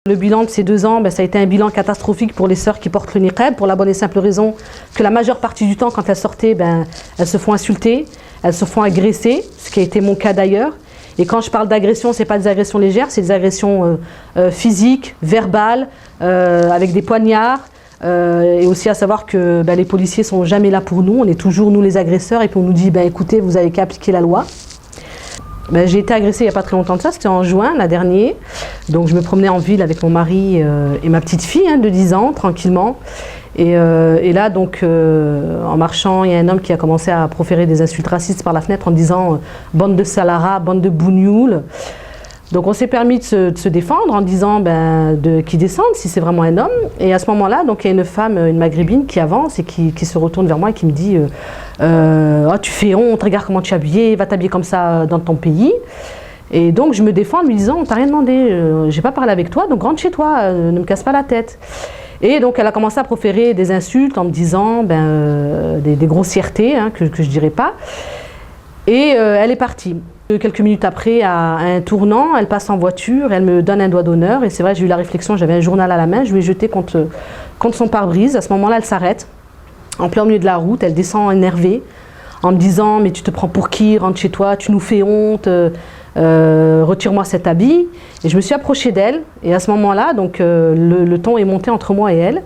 Le bilan de ces 2 ans, ça a été un bilan catastrophique pour les sœurs qui portent le niqab, pour la bonne et simple raison que la majeure partie du temps, quand elles sortaient, elles se font insulter, elles se font agresser, ce qui a été mon cas d'ailleurs. Et quand je parle d'agression, ce n'est pas des agressions légères, c'est des agressions physiques, verbales, avec des poignards. Et aussi à savoir que les policiers ne sont jamais là pour nous, on est toujours nous les agresseurs, et puis on nous dit écoutez, vous n'avez qu'à appliquer la loi. J'ai été agressée il n'y a pas très longtemps de ça, c'était en juin, l'an dernier. Donc je me promenais en ville avec mon mari et ma petite fille de 10 ans, tranquillement. Et là, donc, en marchant, il y a un homme qui a commencé à proférer des insultes racistes par la fenêtre en disant « bande de salara, bande de bougnoules ». Donc on s'est permis de se défendre en disant qu'il descende si c'est vraiment un homme. Et à ce moment-là, donc, il y a une femme, une maghrébine qui avance et qui se retourne vers moi et qui me dit oh, tu fais honte, regarde comment tu es habillée, va t'habiller comme ça dans ton pays. Et donc je me défends en lui disant on t'a rien demandé, j'ai pas parlé avec toi, donc rentre chez toi, ne me casse pas la tête. Et donc elle a commencé à proférer des insultes en me disant des grossièretés que je dirais pas. Et elle est partie. Quelques minutes après, à un tournant, elle passe en voiture, elle me donne un doigt d'honneur. Et c'est vrai, j'ai eu la réflexion, j'avais un journal à la main, je lui ai jeté contre son pare-brise. À ce moment-là, elle s'arrête, en plein milieu de la route, elle descend énervée, en me disant « mais tu te prends pour qui, rentre chez toi, tu nous fais honte, retire-moi cet habit ». Et je me suis approchée d'elle, et à ce moment-là, donc le ton est monté entre moi et elle.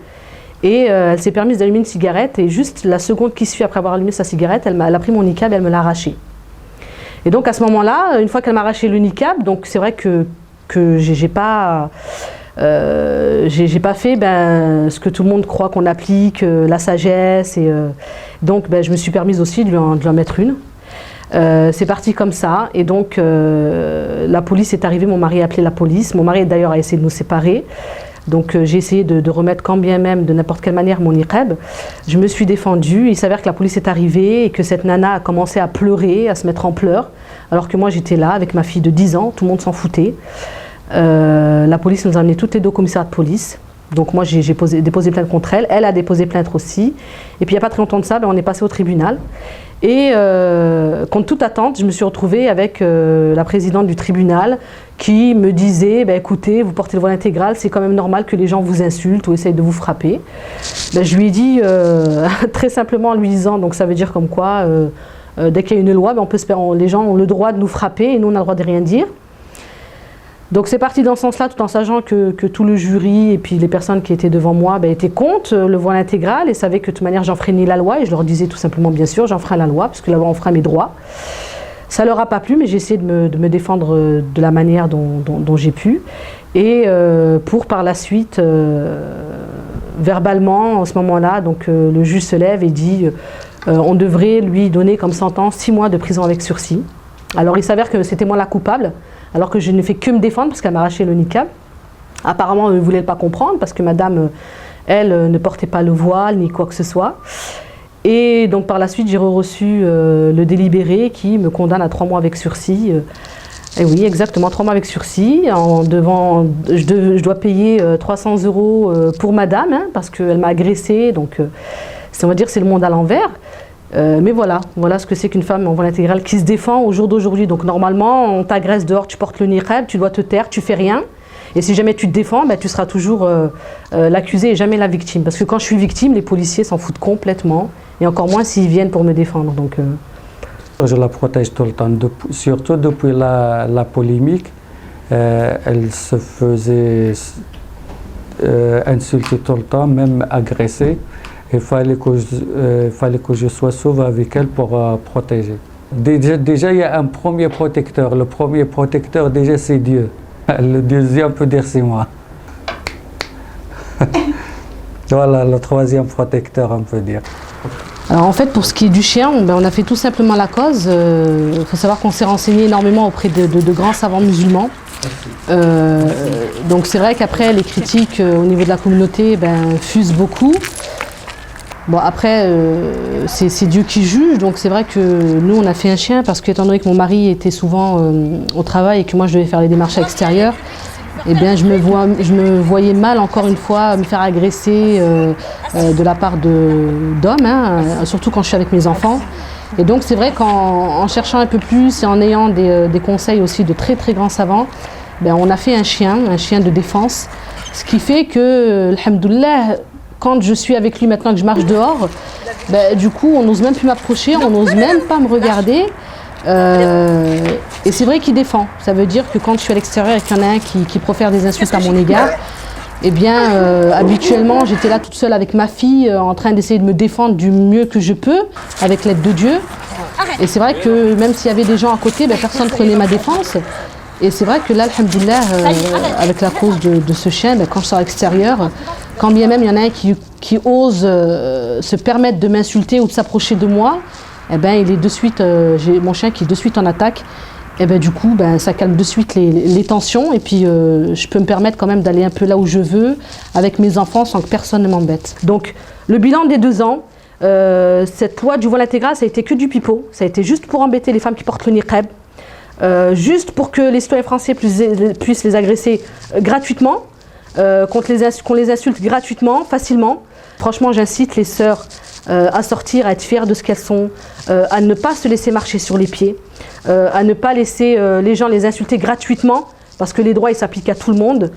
Et elle s'est permise d'allumer une cigarette, et juste la seconde qui suit après avoir allumé sa cigarette, elle a pris mon niqab et elle me l'a arraché. Et donc à ce moment-là, une fois qu'elle m'a arraché le niqab, donc c'est vrai que j'ai pas fait ce que tout le monde croit qu'on applique, la sagesse. Et donc je me suis permise aussi de lui en mettre une. C'est parti comme ça. Et donc la police est arrivée, mon mari a appelé la police. Mon mari d'ailleurs a essayé de nous séparer. Donc j'ai essayé de remettre quand bien même de n'importe quelle manière mon niqab. Je me suis défendue, il s'avère que la police est arrivée et que cette nana a commencé à pleurer, à se mettre en pleurs, alors que moi j'étais là avec ma fille de 10 ans, tout le monde s'en foutait. La police nous a amenés toutes les 2 au commissariat de police. Donc moi j'ai déposé plainte contre elle, elle a déposé plainte aussi. Et puis il n'y a pas très longtemps de ça, on est passé au tribunal. Et contre toute attente, je me suis retrouvée avec la présidente du tribunal qui me disait écoutez, vous portez le voile intégral, c'est quand même normal que les gens vous insultent ou essayent de vous frapper. Je lui ai dit très simplement en lui disant, donc ça veut dire comme quoi dès qu'il y a une loi, les gens ont le droit de nous frapper et nous on a le droit de rien dire. Donc c'est parti dans ce sens-là, tout en sachant que tout le jury et puis les personnes qui étaient devant moi étaient contre le voile intégral et savaient que de toute manière j'enfreignais la loi, et je leur disais tout simplement bien sûr j'enfreins la loi parce que la loi enfreint mes droits. Ça leur a pas plu, mais j'ai essayé de me défendre de la manière dont j'ai pu, et pour par la suite verbalement en ce moment-là, donc le juge se lève et dit on devrait lui donner comme sentence 6 mois de prison avec sursis. Alors il s'avère que c'était moi la coupable, alors que je ne fais que me défendre parce qu'elle m'a arraché le niqab. Apparemment, elle ne voulait pas comprendre parce que madame, elle, ne portait pas le voile ni quoi que ce soit. Et donc par la suite, j'ai reçu le délibéré qui me condamne à 3 mois avec sursis. Et oui, exactement, 3 mois avec sursis. Je dois payer 300 € pour madame, parce qu'elle m'a agressée. Donc on va dire c'est le monde à l'envers. Mais voilà ce que c'est qu'une femme en voile intégral qui se défend au jour d'aujourd'hui. Donc normalement, on t'agresse dehors, tu portes le niqab, tu dois te taire, tu fais rien. Et si jamais tu te défends, tu seras toujours l'accusé et jamais la victime. Parce que quand je suis victime, les policiers s'en foutent complètement. Et encore moins s'ils viennent pour me défendre. Donc, je la protège tout le temps, surtout depuis la polémique. Elle se faisait insulter tout le temps, même agresser. Il fallait que je sois sauve avec elle pour protéger. Déjà, il y a un premier protecteur. Le premier protecteur, déjà, c'est Dieu. Le deuxième peut dire c'est moi. Voilà, le troisième protecteur, on peut dire. Alors en fait, pour ce qui est du chien, on a fait tout simplement la cause. Il faut savoir qu'on s'est renseigné énormément auprès de grands savants musulmans. Donc c'est vrai qu'après, les critiques au niveau de la communauté fusent beaucoup. Bon après, c'est Dieu qui juge, donc c'est vrai que nous on a fait un chien parce qu'étant donné que mon mari était souvent au travail et que moi je devais faire les démarches à l'extérieur, eh bien je me voyais mal encore une fois me faire agresser de la part d'hommes, surtout quand je suis avec mes enfants. Et donc c'est vrai qu'en cherchant un peu plus et en ayant des conseils aussi de très très grands savants, on a fait un chien de défense Ce qui fait que, alhamdoulilah, quand je suis avec lui maintenant que je marche dehors, ben, du coup on n'ose même plus m'approcher, on n'ose même pas me regarder. Et c'est vrai qu'il défend. Ça veut dire que quand je suis à l'extérieur et qu'il y en a un qui profère des insultes à mon égard, eh bien, habituellement, j'étais là toute seule avec ma fille, en train d'essayer de me défendre du mieux que je peux, avec l'aide de Dieu. Et c'est vrai que même s'il y avait des gens à côté, ben, personne ne prenait ma défense. Et c'est vrai que là, alhamdoulilah, avec la cause de ce chien, ben, quand je sors à l'extérieur, quand bien même il y en a un qui ose se permettre de m'insulter ou de s'approcher de moi, eh ben, il est de suite, j'ai mon chien qui est de suite en attaque. Et ben, du coup, ben, ça calme de suite les tensions et puis je peux me permettre quand même d'aller un peu là où je veux avec mes enfants sans que personne ne m'embête. Donc le bilan des 2 ans, cette loi du voile intégral, ça a été que du pipeau, ça a été juste pour embêter les femmes qui portent le niqab, juste pour que les citoyens français puissent les agresser gratuitement, qu'on les insulte gratuitement, facilement. Franchement, j'incite les sœurs à sortir, à être fières de ce qu'elles sont, à ne pas se laisser marcher sur les pieds, à ne pas laisser les gens les insulter gratuitement, parce que les droits ils s'appliquent à tout le monde.